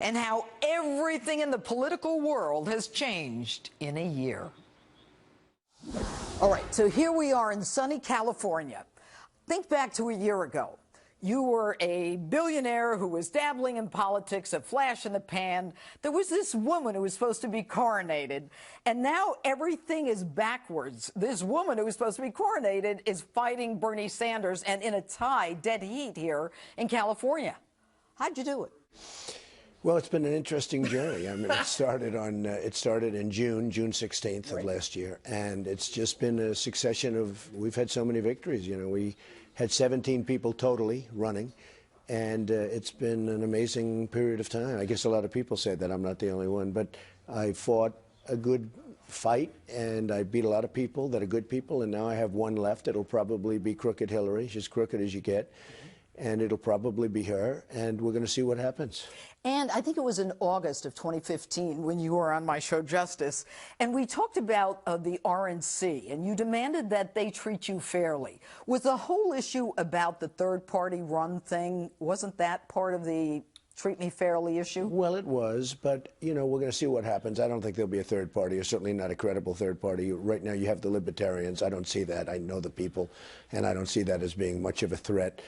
and how everything in the political world has changed in a year. All right, so here we are in sunny California. Think back to a year ago. You were a billionaire who was dabbling in politics, a flash in the pan. There was this woman who was supposed to be coronated, and now everything is backwards. This woman who was supposed to be coronated is fighting Bernie Sanders and in a tie, dead heat here in California. How'd you do it? Well, it's been an interesting journey. I mean, it started in June 16th of last year, and it's just been a succession of, we've had so many victories. You know, we had 17 people totally running, and it's been an amazing period of time. I guess a lot of people say that. I'm not the only one, but I fought a good fight, and I beat a lot of people that are good people, and now I have one left. It'll probably be crooked Hillary. She's crooked as you get. And it'll probably be her, and we're going to see what happens. And I think it was in August of 2015 when you were on my show, Justice, and we talked about the RNC, and you demanded that they treat you fairly. Was the whole issue about the third-party run thing, wasn't that part of the treat me fairly issue? Well, it was, but, you know, we're going to see what happens. I don't think there'll be a third party, or certainly not a credible third party. Right now you have the Libertarians. I don't see that. I know the people, and I don't see that as being much of a threat.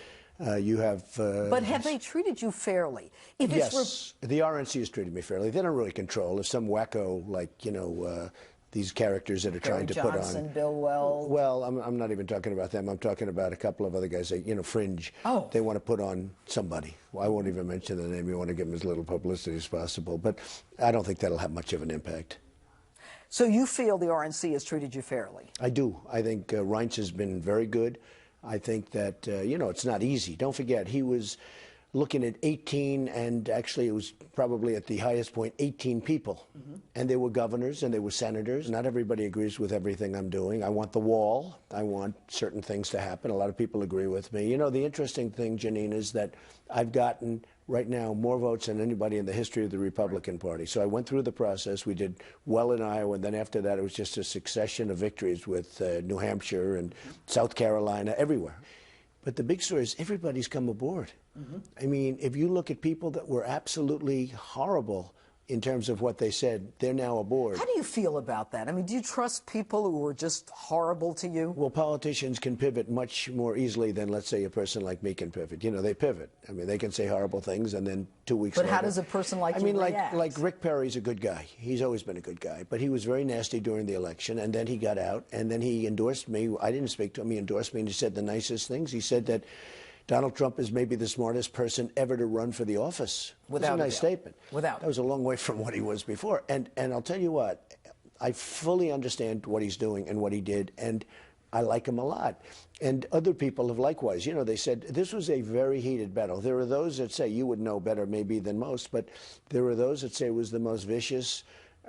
You have... but have they treated you fairly? If yes, the RNC has treated me fairly. They don't really control. If some wacko, like, you know, these characters that are trying to put on... Bill Wells. Well, I'm not even talking about them. I'm talking about a couple of other guys, that, you know, fringe. Oh. They want to put on somebody. Well, I won't even mention the name. You want to give them as little publicity as possible. But I don't think that'll have much of an impact. So you feel the RNC has treated you fairly? I do. I think Reince has been very good. I think that, you know, it's not easy. Don't forget, he was looking at 18, and actually it was probably at the highest point, 18 people. And they were governors and they were senators. Not everybody agrees with everything I'm doing. I want the wall. I want certain things to happen. A lot of people agree with me. You know, the interesting thing, Jeanine, is that I've gotten right now more votes than anybody in the history of the Republican Party. So I went through the process. We did well in Iowa, and then after that it was just a succession of victories with New Hampshire and South Carolina, everywhere. But the big story is everybody's come aboard. I mean, if you look at people that were absolutely horrible in terms of what they said, they're now aboard. How do you feel about that? I mean, do you trust people who were just horrible to you? Well, politicians can pivot much more easily than, let's say, a person like me can pivot. You know, they pivot. I mean, they can say horrible things, and then 2 weeks later... But how does a person like you react? like Rick Perry's a good guy. He's always been a good guy. But he was very nasty during the election, and then he got out, and then he endorsed me. I didn't speak to him. He endorsed me, and he said the nicest things. He said that Donald Trump is maybe the smartest person ever to run for the office. Without That's a nice statement. Without. That was a long way from what he was before. And I'll tell you what, I fully understand what he's doing and what he did, and I like him a lot. And other people have likewise. You know, they said this was a very heated battle. There are those that say, you would know better maybe than most, but there are those that say it was the most vicious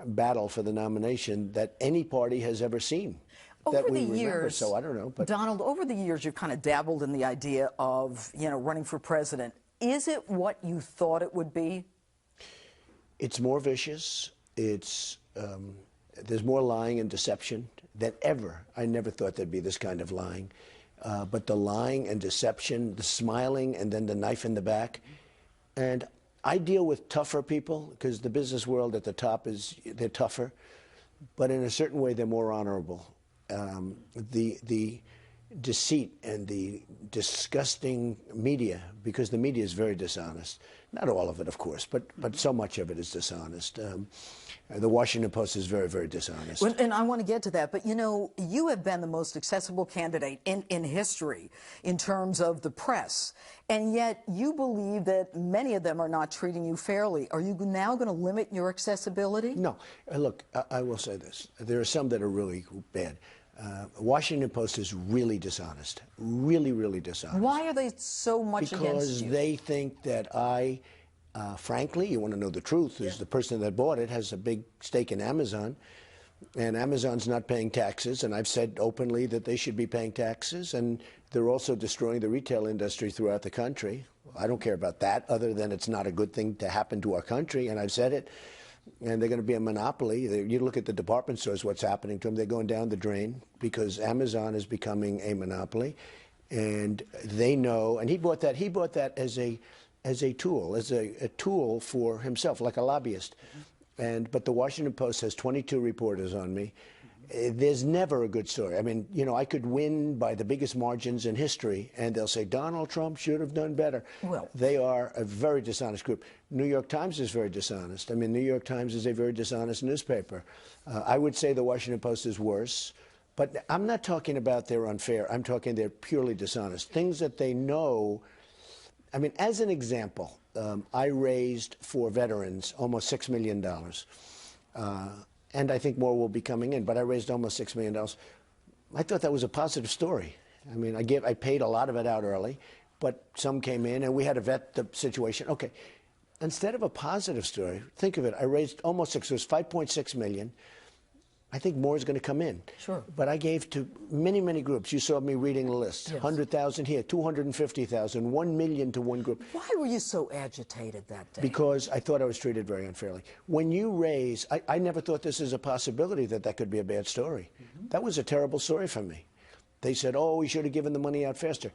battle for the nomination that any party has ever seen. Over the years, so I don't know. But Donald, over the years, you've kind of dabbled in the idea of, you know, running for president. Is it what you thought it would be? It's more vicious. It's there's more lying and deception than ever. I never thought there'd be this kind of lying. But the lying and deception, the smiling, and then the knife in the back. And I deal with tougher people because the business world at the top they're tougher. But in a certain way, they're more honorable. The deceit and the disgusting media, because the media is very dishonest. Not all of it, of course, but so much of it is dishonest. The Washington Post is very, very dishonest. Well, and I want to get to that, but you know, you have been the most accessible candidate in history in terms of the press, and yet you believe that many of them are not treating you fairly. Are you now going to limit your accessibility? No. Look, I will say this. There are some that are really bad. Washington Post is really dishonest, really, really dishonest. Why are they so much against you? Because they think that I, frankly, you want to know the truth, is the person that bought it has a big stake in Amazon, and Amazon's not paying taxes, and I've said openly that they should be paying taxes, and they're also destroying the retail industry throughout the country. I don't care about that, other than it's not a good thing to happen to our country, and I've said it. And they're going to be a monopoly. You look at the department stores, what's happening to them. They're going down the drain because Amazon is becoming a monopoly. And they know, and he bought that as a as a tool, a tool for himself, like a lobbyist. But the Washington Post has 22 reporters on me. There's never a good story. I mean, you know, I could win by the biggest margins in history, and they'll say Donald Trump should have done better. Well, they are a very dishonest group. New York Times is very dishonest. I mean, New York Times is a very dishonest newspaper. I would say the Washington Post is worse. But I'm not talking about they're unfair. I'm talking they're purely dishonest. Things that they know. I mean, as an example, I raised for veterans almost $6 million. And I think more will be coming in, but I raised almost $6 million. I thought that was a positive story. I mean, I paid a lot of it out early, but some came in, and we had to vet the situation. Okay, instead of a positive story, think of it. I raised almost it was $5.6 million. I think more is going to come in. Sure. But I gave to many, many groups. You saw me reading the list. Yes. 100,000 here, 250,000, 1 million to one group. Why were you so agitated that day? Because I thought I was treated very unfairly. When you raise, I never thought this is a possibility that could be a bad story. That was a terrible story for me. They said, oh, we should have given the money out faster.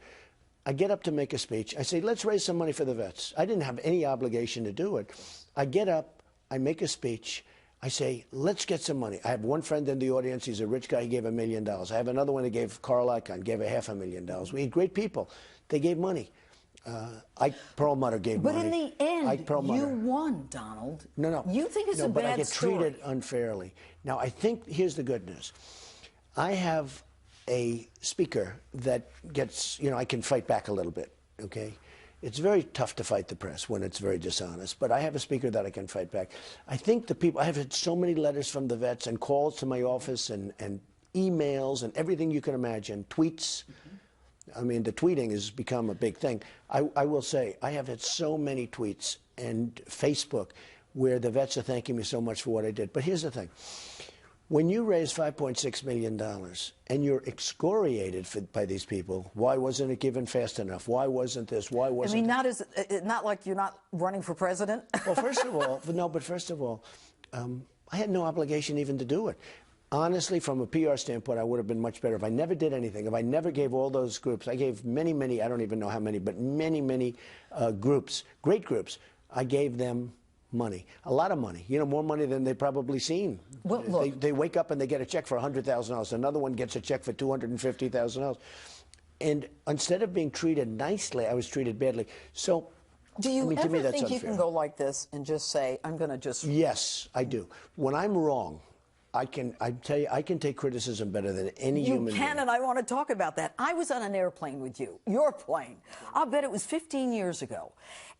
I get up to make a speech. I say, let's raise some money for the vets. I didn't have any obligation to do it. I get up, I make a speech. I say, let's get some money. I have one friend in the audience. He's a rich guy. He gave $1 million. I have another one that gave Carl Icahn, gave $500,000. We had great people. They gave money. Ike Perlmutter gave money. But in the end, you won, Donald. No. You think it's a bad story. But I get treated unfairly. Now, I think, here's the good news. I have a speaker that gets, you know, I can fight back a little bit, okay? It's very tough to fight the press when it's very dishonest, but I have a speaker that I can fight back. I think the people, I have had so many letters from the vets and calls to my office and emails and everything you can imagine, tweets. I mean, the tweeting has become a big thing. I will say, I have had so many tweets and Facebook where the vets are thanking me so much for what I did. But here's the thing. When you raise $5.6 million and you're excoriated by these people, why wasn't it given fast enough? Why wasn't this? Why wasn't not like you're not running for president? Well, first of all, I had no obligation even to do it. Honestly, from a PR standpoint, I would have been much better if I never did anything, if I never gave all those groups. I gave many, I don't even know how many, but many groups, great groups. I gave them money, a lot of money, you know, more money than they've probably seen. Well, look, they wake up and they get a check for $100,000. Another one gets a check for $250,000. And instead of being treated nicely, I was treated badly. So, do you ever think unfair. You can go like this and just say, I'm going to just... Yes, I do. When I'm wrong, I tell you, I can take criticism better than any human being. You can, and I want to talk about that. I was on an airplane with you, your plane. I'll bet it was 15 years ago.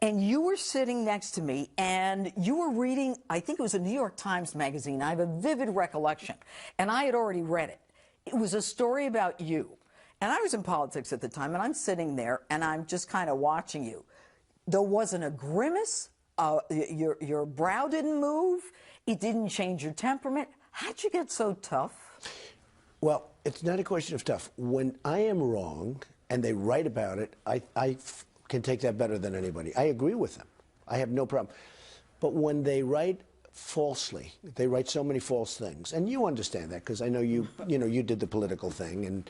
And you were sitting next to me, and you were reading, I think it was a New York Times magazine. I have a vivid recollection, and I had already read it. It was a story about you. And I was in politics at the time, and I'm sitting there, and I'm just kind of watching you. There wasn't a grimace. Your brow didn't move. It didn't change your temperament. How'd you get so tough? Well, it's not a question of tough. When I am wrong and they write about it, I can take that better than anybody. I agree with them. I have no problem. But when they write falsely, they write so many false things, and you understand that because I know you did the political thing, and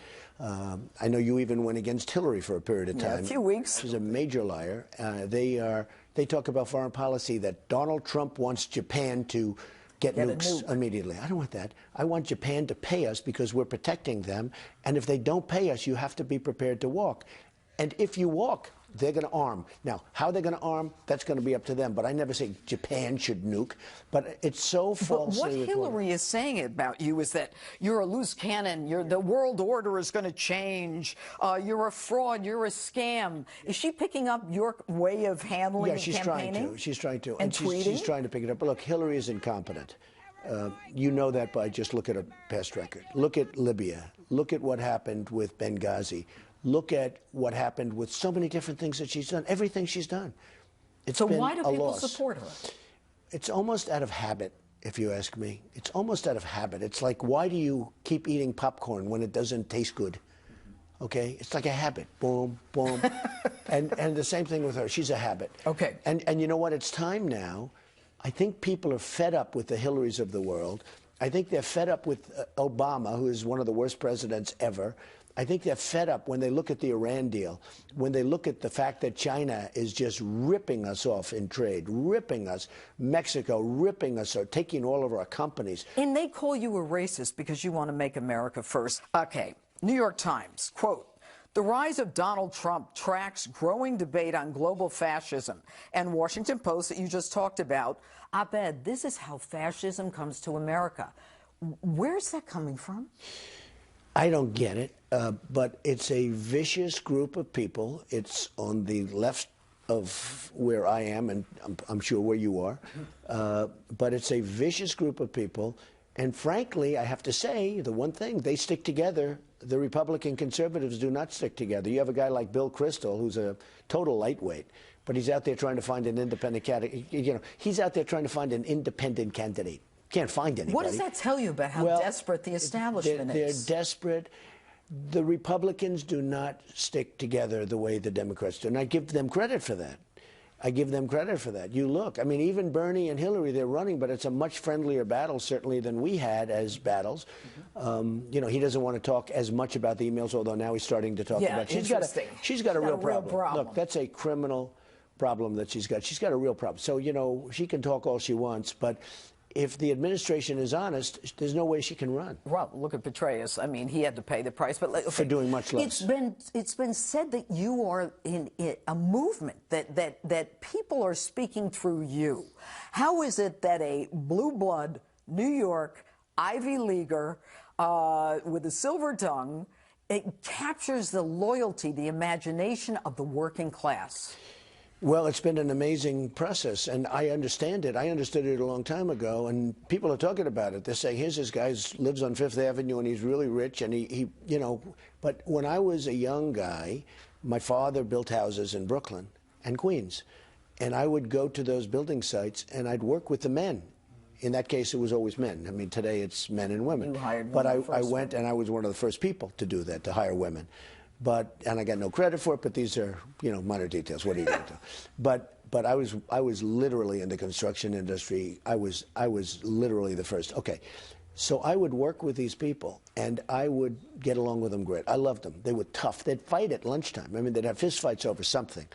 I know you even went against Hillary for a period of time. Yeah, a few weeks. She's a major liar. They talk about foreign policy that Donald Trump wants Japan to get nukes immediately. I don't want that. I want Japan to pay us because we're protecting them. And if they don't pay us, you have to be prepared to walk. And if you walk, they're going to arm. Now, how they're going to arm, that's going to be up to them. But I never say Japan should nuke. But it's so false. But what Hillary is saying about you is that you're a loose cannon. The world order is going to change. You're a fraud. You're a scam. Is she picking up your way of handling and campaigning? Yeah, she's trying to. And tweeting? She's trying to pick it up. But look, Hillary is incompetent. You know that by just look at a past record. Look at Libya. Look at what happened with Benghazi. Look at what happened with so many different things that she's done. Everything she's done. It's been a loss. So why do people support her? It's almost out of habit, if you ask me. It's almost out of habit. It's like, why do you keep eating popcorn when it doesn't taste good? Okay? It's like a habit. Boom, boom. and the same thing with her. She's a habit. Okay. And you know what? It's time now. I think people are fed up with the Hillarys of the world. I think they're fed up with Obama, who is one of the worst presidents ever. I think they're fed up when they look at the Iran deal, when they look at the fact that China is just ripping us off in trade, ripping us, Mexico ripping us, or taking all of our companies. And they call you a racist because you want to make America first. Okay, New York Times, quote, "The rise of Donald Trump tracks growing debate on global fascism." And Washington Post, that you just talked about, op-ed, "This is how fascism comes to America." Where's that coming from? I don't get it, but it's a vicious group of people. It's on the left of where I am, and I'm sure where you are. But it's a vicious group of people. And frankly, I have to say, the one thing, they stick together. The Republican conservatives do not stick together. You have a guy like Bill Kristol, who's a total lightweight, but he's out there trying to find an independent candidate. You know, he's out there trying to find an independent candidate. Can't find anybody. What does that tell you about how desperate the establishment is? They're desperate. The Republicans do not stick together the way the Democrats do, and I give them credit for that. I give them credit for that. You look, I mean, even Bernie and Hillary, they're running, but it's a much friendlier battle, certainly, than we had as battles. You know, he doesn't want to talk as much about the emails, although now he's starting to talk about it. She's got a real problem. Look, that's a criminal problem that she's got. She's got a real problem. So, you know, she can talk all she wants, but if the administration is honest, there's no way she can run. Well, look at Petraeus. I mean, he had to pay the price, but okay, for doing much less. It's been said that you are in a movement that people are speaking through you. How is it that a blue blood New York Ivy Leaguer with a silver tongue, it captures the loyalty, the imagination of the working class? Well, it's been an amazing process, and I understand it. I understood it a long time ago, and people are talking about it. They're saying, here's this guy who lives on Fifth Avenue, and he's really rich, and he, you know. But when I was a young guy, my father built houses in Brooklyn and Queens, and I would go to those building sites, and I'd work with the men. In that case, it was always men. I mean, today it's men and women. You hired but I went, and I was one of the first people to do that, to hire women. And I got no credit for it, but these are, you know, minor details. What are you going to do? But I was literally in the construction industry. I was literally the first. Okay. So I would work with these people, and I would get along with them great. I loved them. They were tough. They'd fight at lunchtime. I mean, they'd have fist fights over something.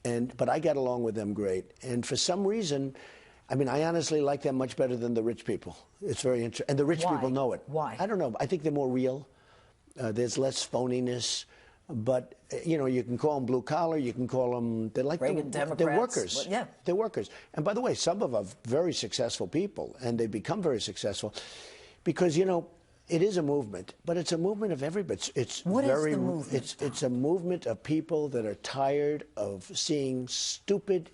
But I got along with them great. And for some reason, I mean, I honestly like them much better than the rich people. It's very interesting. And the rich people know it. Why? I don't know. I think they're more real. There's less phoniness. But, you know, you can call them blue collar, you can call them, they're like they're workers. Well, yeah. They're workers. And by the way, some of them are very successful people, and they become very successful because, you know, it is a movement, but it's a movement of everybody. What is the movement? It's a movement of people that are tired of seeing stupid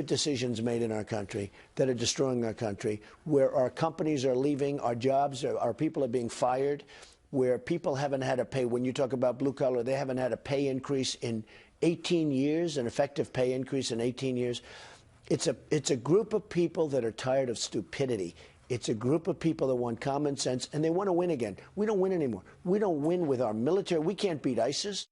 decisions made in our country that are destroying our country, where our companies are leaving, our jobs, our people are being fired, where people haven't had a pay. When you talk about blue collar, they haven't had a pay increase in 18 years, an effective pay increase in 18 years. It's a group of people that are tired of stupidity. It's a group of people that want common sense, and they want to win again. We don't win anymore. We don't win with our military. We can't beat ISIS.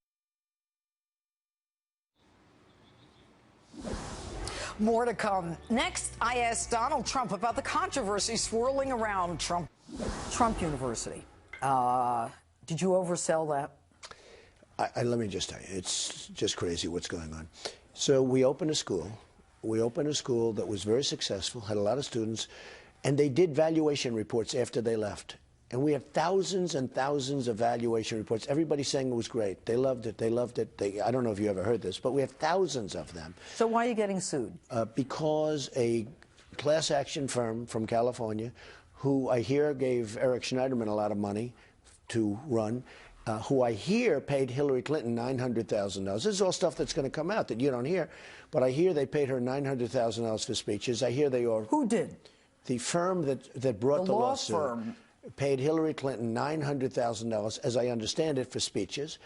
More to come. Next, I asked Donald Trump about the controversy swirling around Trump University. Did you oversell that? Let me just tell you, it's just crazy what's going on. So we opened a school. We opened a school that was very successful, had a lot of students, and they did valuation reports after they left. And we have thousands and thousands of valuation reports. Everybody's saying it was great. They loved it. They loved it. I don't know if you ever heard this, but we have thousands of them. So why are you getting sued? Because a class action firm from California, who I hear gave Eric Schneiderman a lot of money to run, who I hear paid Hillary Clinton $900,000. This is all stuff that's going to come out that you don't hear, but I hear they paid her $900,000 for speeches. I hear they are. Who did? The firm that brought the lawsuit law firm paid Hillary Clinton $900,000, as I understand it, for speeches.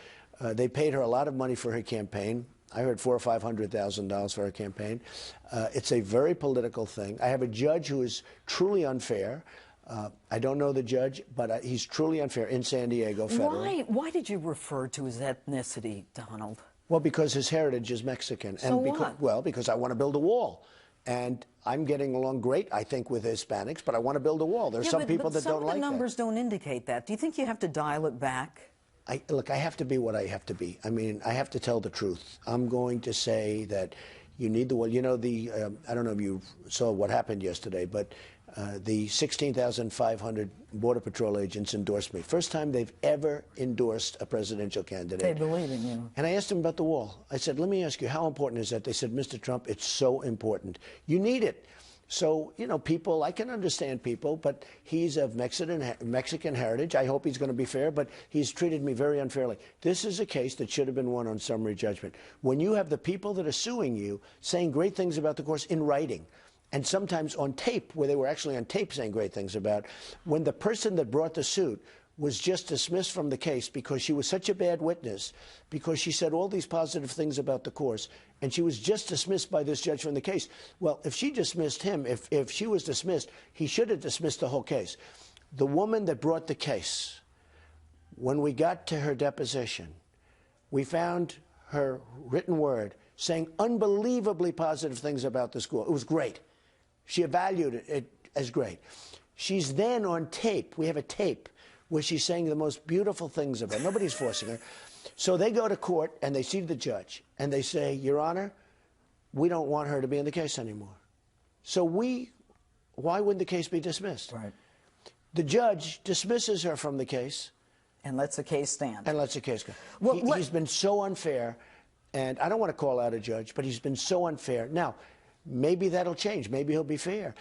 They paid her a lot of money for her campaign. I heard $400,000 or $500,000 for her campaign. It's a very political thing. I have a judge who is truly unfair. I don't know the judge, but he's truly unfair in San Diego federally. Why did you refer to his ethnicity, Donald? Well, because his heritage is Mexican. So what? Well, because I want to build a wall. And I'm getting along great, I think, with Hispanics, but I want to build a wall. There's some people that don't like that. Some of the numbers don't indicate that. Do you think you have to dial it back? look, I have to be what I have to be. I mean, I have to tell the truth. I'm going to say that you need the, well, you know, I don't know if you saw what happened yesterday, but the 16,500 Border Patrol agents endorsed me. First time they've ever endorsed a presidential candidate. They believe in you. And I asked them about the wall. I said, let me ask you, how important is that? They said, Mr. Trump, it's so important. You need it. So, you know, people, I can understand people, but he's of Mexican heritage. I hope he's going to be fair, but he's treated me very unfairly. This is a case that should have been won on summary judgment. When you have the people that are suing you saying great things about the course in writing, and sometimes on tape, where they were actually on tape saying great things about, when the person that brought the suit was just dismissed from the case because she was such a bad witness, because she said all these positive things about the course, and she was just dismissed by this judge from the case. Well, if she dismissed him, if she was dismissed, he should have dismissed the whole case. The woman that brought the case, when we got to her deposition, we found her written word saying unbelievably positive things about the school. It was great. She evaluated it as great. She's then on tape. We have a tape where she's saying the most beautiful things about it. Nobody's forcing her. So they go to court and they see the judge and they say, Your Honor, we don't want her to be in the case anymore. So why wouldn't the case be dismissed? Right. The judge dismisses her from the case. And lets the case stand. And lets the case go. Well, he's been so unfair, and I don't want to call out a judge, but he's been so unfair. Now, maybe that'll change. Maybe he'll be fair.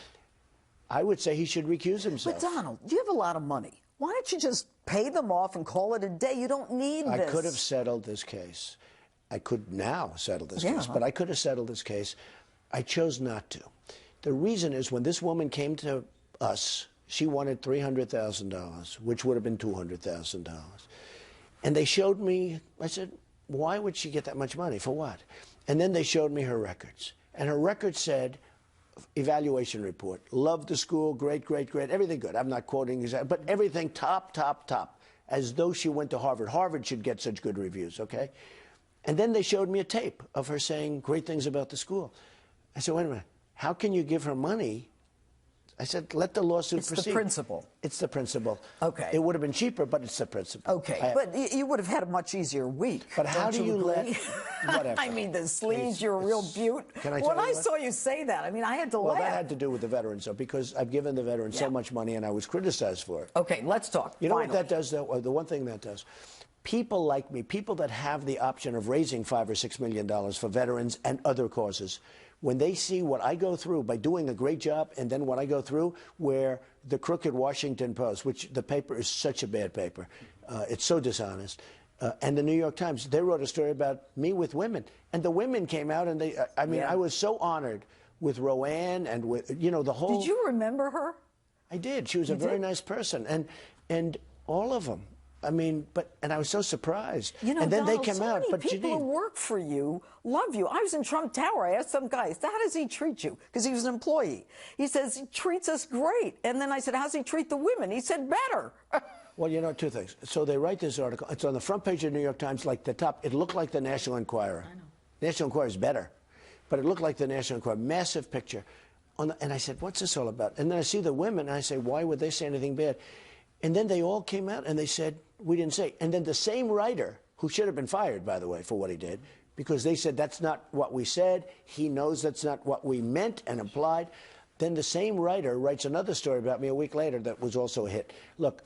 I would say he should recuse himself. But Donald, you have a lot of money. Why don't you just pay them off and call it a day? You don't need this. I could have settled this case. I could now settle this case, but I could have settled this case. I chose not to. The reason is when this woman came to us, she wanted $300,000, which would have been $200,000. And they showed me, I said, why would she get that much money? For what? And then they showed me her records. And her records said, evaluation report, loved the school, great, great, great, everything good. I'm not quoting exactly, but everything top, top, top, as though she went to Harvard. Harvard should get such good reviews, okay? And then they showed me a tape of her saying great things about the school. I said, wait a minute, how can you give her money? I said, let the lawsuit proceed. It's the principle. It's the principle. Okay. It would have been cheaper, but it's the principle. Okay, but you would have had a much easier week. But how do you let, whatever. I mean, the sleeves, you're a real beaut. Can I tell when you I what? saw you say that, I mean, I had to laugh. Well, that had to do with the veterans, though, because I've given the veterans so much money and I was criticized for it. Okay, let's talk. You know what that does, though? The one thing that does, people like me, people that have the option of raising $5 or $6 million for veterans and other causes, when they see what I go through by doing a great job, and then what I go through where the crooked Washington Post, which the paper is such a bad paper, it's so dishonest, and the New York Times, they wrote a story about me with women, and the women came out and they, I mean, I was so honored with Roanne and with, you know, the whole. Did you remember her? I did. She was a very nice person, and all of them. I mean, and I was so surprised. You know, and then Donald, they came so out. many But people Jeanine, who work for you love you. I was in Trump Tower. I asked some guy, how does he treat you? Because he was an employee. He says, he treats us great. And then I said, how's he treat the women? He said, better. well, you know, two things. So they write this article. It's on the front page of the New York Times, like the top. It looked like the National Enquirer. I know. National Enquirer is better. But it looked like the National Enquirer. Massive picture. And I said, what's this all about? And then I see the women, and I say, why would they say anything bad? And then they all came out, and they said, we didn't say. And then the same writer, who should have been fired, by the way, for what he did, because they said that's not what we said, he knows that's not what we meant and implied. Then the same writer writes another story about me a week later that was also a hit. Look,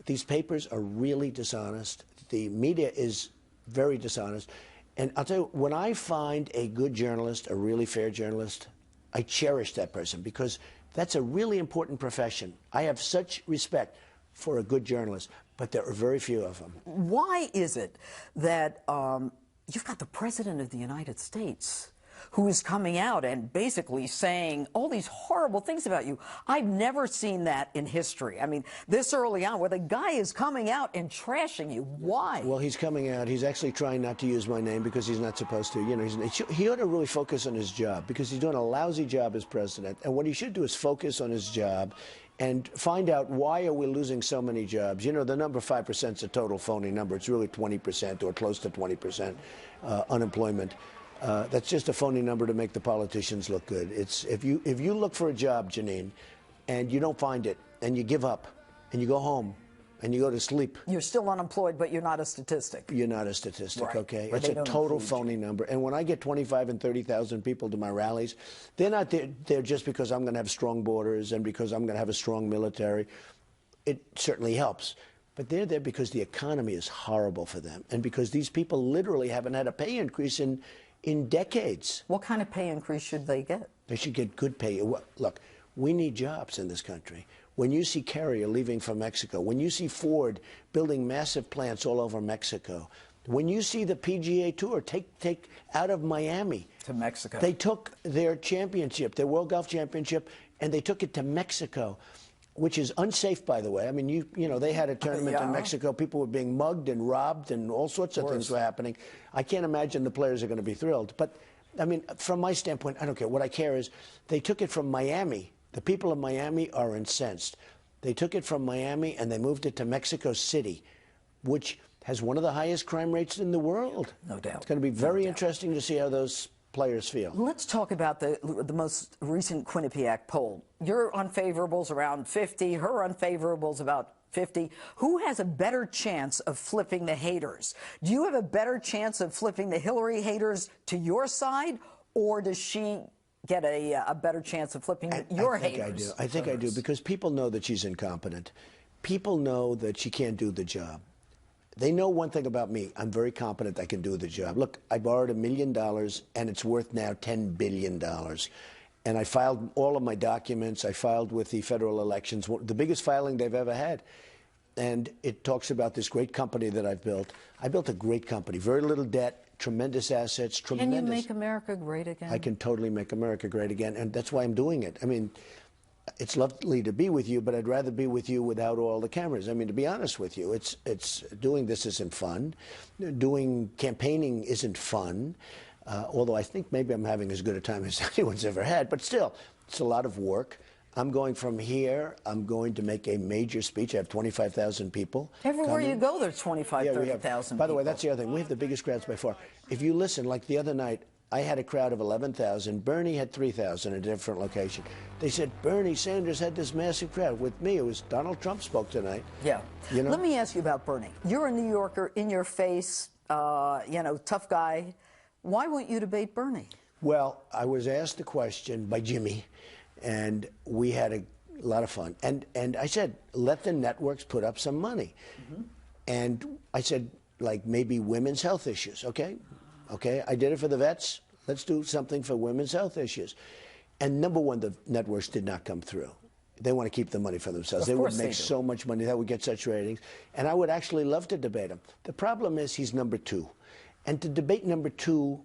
these papers are really dishonest. The media is very dishonest. And I'll tell you, when I find a good journalist, a really fair journalist, I cherish that person because that's a really important profession. I have such respect for a good journalist, but there are very few of them. Why is it that you've got the President of the United States who is coming out and basically saying all these horrible things about you? I've never seen that in history. I mean, this early on, where the guy is coming out and trashing you. Why? Well, he's coming out. He's actually trying not to use my name because he's not supposed to. You know, he ought to really focus on his job because he's doing a lousy job as president. And what he should do is focus on his job and find out why are we losing so many jobs. You know, the number 5% is a total phony number. It's really 20% or close to 20% unemployment. That's just a phony number to make the politicians look good. It's if you look for a job, Jeanine, and you don't find it, and you give up, and you go home, and you go to sleep. You're still unemployed, but you're not a statistic. You're not a statistic, right. okay? Or It's a total phony number. And when I get 25 and 30,000 people to my rallies, they're not there just because I'm going to have strong borders and because I'm going to have a strong military. It certainly helps. But they're there because the economy is horrible for them and because these people literally haven't had a pay increase in decades. What kind of pay increase should they get? They should get good pay. Look, we need jobs in this country. When you see Carrier leaving for Mexico, when you see Ford building massive plants all over Mexico, when you see the PGA Tour take out of Miami to Mexico, they took their championship, their World Golf Championship, and they took it to Mexico, which is unsafe, by the way. I mean, you know, they had a tournament in Mexico. People were being mugged and robbed, and all sorts of things were happening. I can't imagine the players are going to be thrilled. But I mean, from my standpoint, I don't care. What I care is they took it from Miami. The people of Miami are incensed. They took it from Miami and they moved it to Mexico City, which has one of the highest crime rates in the world. No doubt. It's going to be very interesting to see how those players feel. Let's talk about the most recent Quinnipiac poll. Your unfavorables around 50, her unfavorables about 50. Who has a better chance of flipping the haters? Do you have a better chance of flipping the Hillary haters to your side, or does she get a better chance of flipping your haters? I think I do, because people know that she's incompetent. People know that she can't do the job. They know one thing about me. I'm very competent. I can do the job. Look, I borrowed $1 million, and it's worth now $10 billion. And I filed all of my documents. I filed with the federal elections, the biggest filing they've ever had. And it talks about this great company that I've built. I built a great company, very little debt, tremendous assets, tremendous. Can you make America great again? I can totally make America great again, and that's why I'm doing it. I mean, it's lovely to be with you, but I'd rather be with you without all the cameras. I mean, to be honest with you, it's doing this isn't fun. Doing campaigning isn't fun, although I think maybe I'm having as good a time as anyone's ever had. But still, it's a lot of work. I'm going from here. I'm going to make a major speech. I have 25,000 people. Everywhere you go, there's 25,000, 30,000 By the way, that's the other thing. We have the biggest crowds by far. If you listen, like the other night, I had a crowd of 11,000. Bernie had 3,000 at a different location. They said Bernie Sanders had this massive crowd. With me, it was Donald Trump spoke tonight. Yeah. You know? Let me ask you about Bernie. You're a New Yorker, in your face, you know, tough guy. Why won't you debate Bernie? Well, I was asked the question by Jimmy, and we had a lot of fun. And I said, let the networks put up some money. Mm-hmm. And I said, like, maybe women's health issues, okay? Okay, I did it for the vets. Let's do something for women's health issues. And number one, the networks did not come through. They want to keep the money for themselves. They would make so much money. That would get such ratings. And I would actually love to debate him. The problem is he's number two. And to debate number two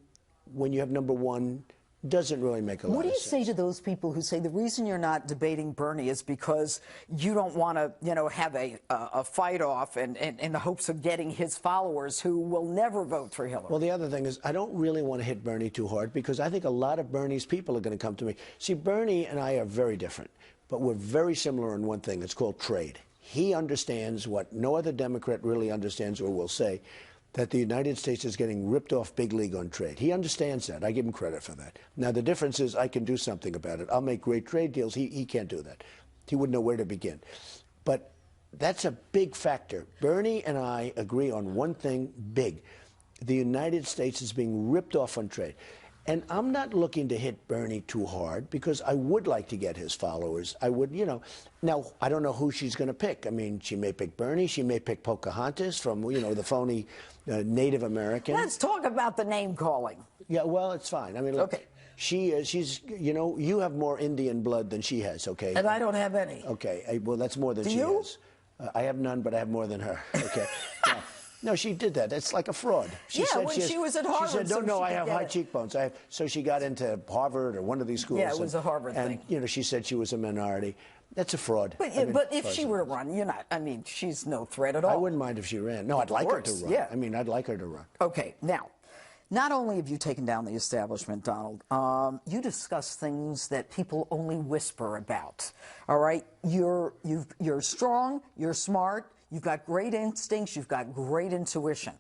when you have number one doesn't really make a lot of sense. What do you say to those people who say the reason you're not debating Bernie is because you don't want to, you know, have a fight off and in the hopes of getting his followers who will never vote for Hillary? Well, the other thing is I don't really want to hit Bernie too hard because I think a lot of Bernie's people are going to come to me. See, Bernie and I are very different, but we're very similar in one thing. It's called trade. He understands what no other Democrat really understands or will say, that the United States is getting ripped off big league on trade. He understands that. I give him credit for that. Now, the difference is I can do something about it. I'll make great trade deals. He can't do that. He wouldn't know where to begin. But that's a big factor. Bernie and I agree on one thing big. The United States is being ripped off on trade. And I'm not looking to hit Bernie too hard because I would like to get his followers. I would, you know. Now, I don't know who she's going to pick. I mean, she may pick Bernie. She may pick Pocahontas from, you know, the phony Native American. Let's talk about the name calling. Yeah, well, it's fine. I mean, look, okay. She's, you know, you have more Indian blood than she has, okay? And I don't have any. Okay, well, that's more than Do she you? has. I have none, but I have more than her, okay? Yeah. No, she did that. That's like a fraud. She yeah, said when she was at Harvard. She said, so no, I have high it. cheekbones. So she got into Harvard or one of these schools. Yeah, it was a Harvard thing. And, you know, she said she was a minority. That's a fraud. But, but if she were to run, you're not, I mean, she's no threat at all. I wouldn't mind if she ran. No, I'd like her to run. Yeah. I mean, I'd like her to run. Okay, now, not only have you taken down the establishment, Donald, you discuss things that people only whisper about, all right? You're strong, you're smart, you've got great instincts, you've got great intuition.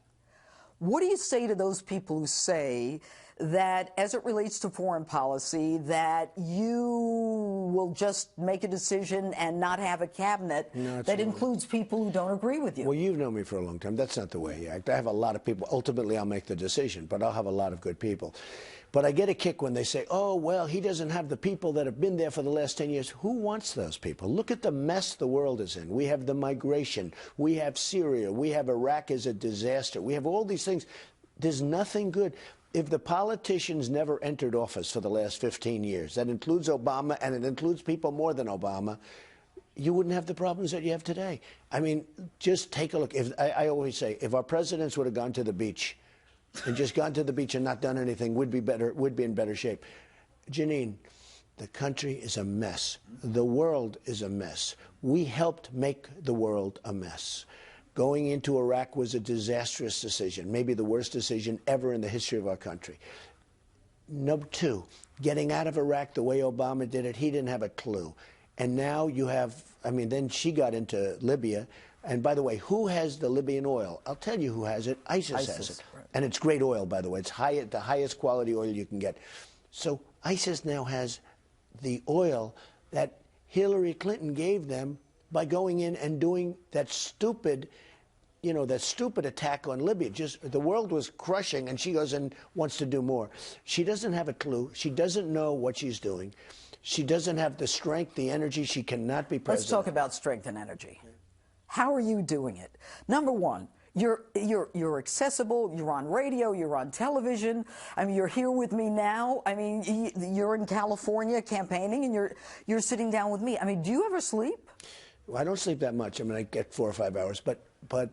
What do you say to those people who say that as it relates to foreign policy, that you will just make a decision and not have a cabinet that includes people who don't agree with you? Well, you've known me for a long time. That's not the way you act. I have a lot of people. Ultimately, I'll make the decision, but I'll have a lot of good people. But I get a kick when they say, oh, well, he doesn't have the people that have been there for the last 10 years. Who wants those people? Look at the mess the world is in. We have the migration. We have Syria. We have Iraq as a disaster. We have all these things. There's nothing good. If the politicians never entered office for the last 15 years, that includes Obama and it includes people more than Obama, you wouldn't have the problems that you have today. I mean, just take a look. I always say, if our presidents would have gone to the beach and just gone to the beach and not done anything, we'd be in better shape. Jeanine, the country is a mess. The world is a mess. We helped make the world a mess. Going into Iraq was a disastrous decision, maybe the worst decision ever in the history of our country. Number two, getting out of Iraq the way Obama did it, he didn't have a clue. And now you have, I mean, then she got into Libya. And by the way, who has the Libyan oil? I'll tell you who has it. ISIS has it. Right. And it's great oil, by the way. It's the highest quality oil you can get. So ISIS now has the oil that Hillary Clinton gave them by going in and doing that stupid, you know, that stupid attack on Libya. Just the world was crushing, and she goes and wants to do more. She doesn't have a clue. She doesn't know what she's doing. She doesn't have the strength, the energy. She cannot be president. Let's talk about strength and energy. How are you doing it? Number one, you're accessible. You're on radio. You're on television. I mean, you're here with me now. I mean, you're in California campaigning, and you're sitting down with me. I mean, do you ever sleep? Well, I don't sleep that much. I mean, I get 4 or 5 hours, but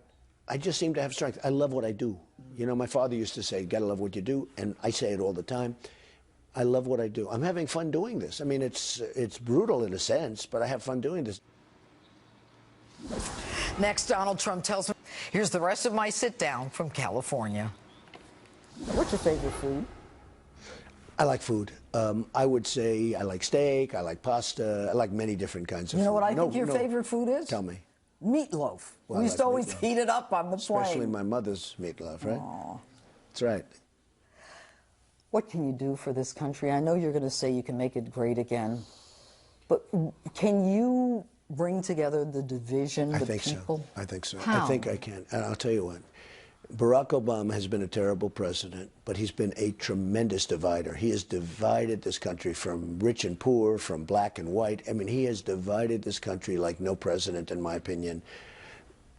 I just seem to have strength. I love what I do. You know, my father used to say, you gotta love what you do, and I say it all the time. I love what I do. I'm having fun doing this. I mean, it's brutal in a sense, but I have fun doing this. Next, Donald Trump tells me, here's the rest of my sit-down from California. What's your favorite food? I like food. I would say I like steak, I like pasta, I like many different kinds of food. You know what I think your favorite food is? Tell me. Meatloaf. Well, we used to always heat it up on the plane. Especially my mother's meatloaf, right? Aww. That's right. What can you do for this country? I know you're going to say you can make it great again, but can you bring together the division, the people? I think so. How? I think I can. And I'll tell you what. Barack Obama has been a terrible president, but he's been a tremendous divider. He has divided this country from rich and poor, from black and white. I mean, he has divided this country like no president, in my opinion,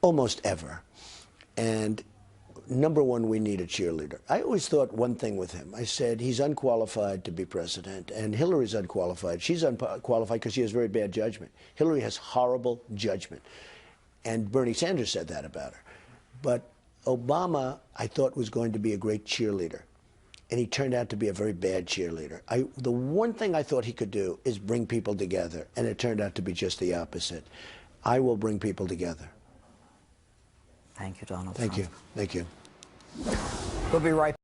almost ever. And number one, we need a cheerleader. I always thought one thing with him. I said, he's unqualified to be president, and Hillary's unqualified. She's unqualified because she has very bad judgment. Hillary has horrible judgment. And Bernie Sanders said that about her. But Obama, I thought, was going to be a great cheerleader, and he turned out to be a very bad cheerleader. The one thing I thought he could do is bring people together, and it turned out to be just the opposite. I will bring people together. Thank you, Donald Thank Trump. you. Thank you. We'll be right back.